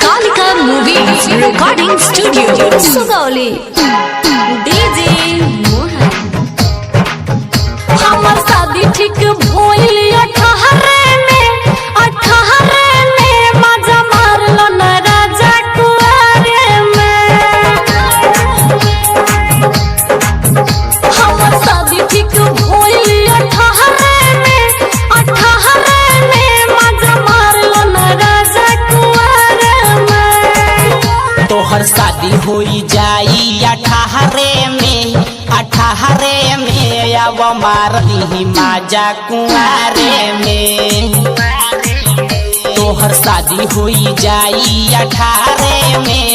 Kalika movies recording studio Sugauli DJ Mohan. हमर शादी ठीक भइल 18 में मजा मारलो न राजा कुआरे में। हमर शादी ठीक भइल 18 में मजा मारलो न राजा कुआरे में। तोहर शादी होई जाई 18 में अब मार दी माजा कुआरे में। तोहर शादी होई जाई 18 में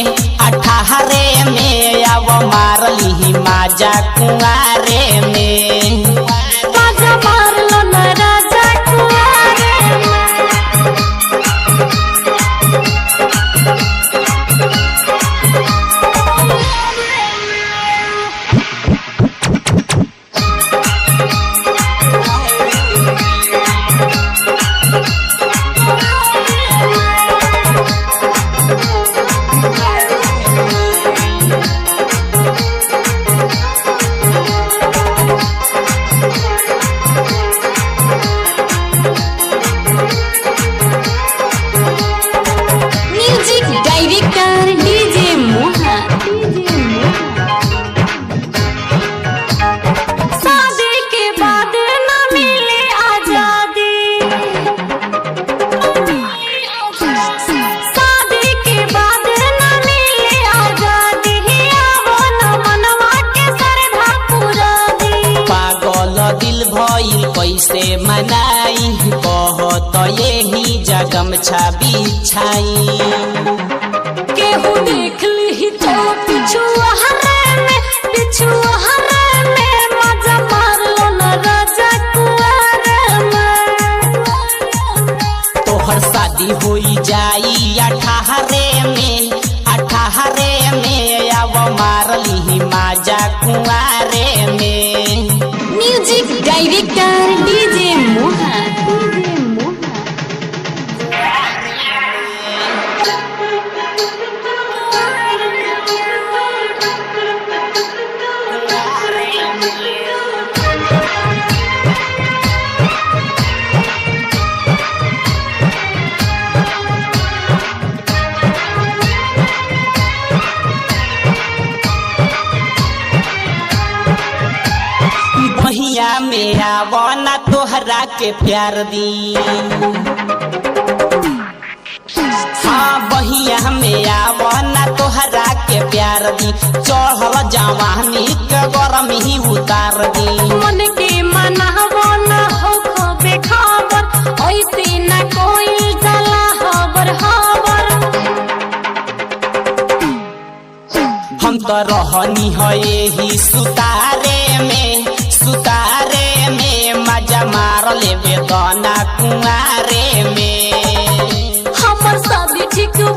अब मार ली माजा कुआरे में। मजा मारलो न राजा कुआरे में। Music director DJ Mohan. शादी के बाद न मिले आजादी। शादी के बाद न मिले आजादी। आवो न मनवा के श्रद्धा पूरा दी। पागल दिल भइल कैसे मनाई कहत यही जगम छवि छाई। केहू देख ली तो पिछुआरे में मजा मारलो न राजा कुआरे में। तोहर शादी होई जाई 18 में अब मार ली माजा कुआरे में। Music director DJ Mohan. बहिया मेरा बना तोहरा के प्यार दी। हाँ बहिया मेरा बना तोहरा के प्यार दी। चढ़ल जवानी के गरम ही उतार दी। मन के मनावो न हो खबे खबर। ऐसे न कोई जला खबर। हम तो रहनी है यही सुतारे में मजा मार लेबे दाना कुआरे में। हमर शादी ठीक हो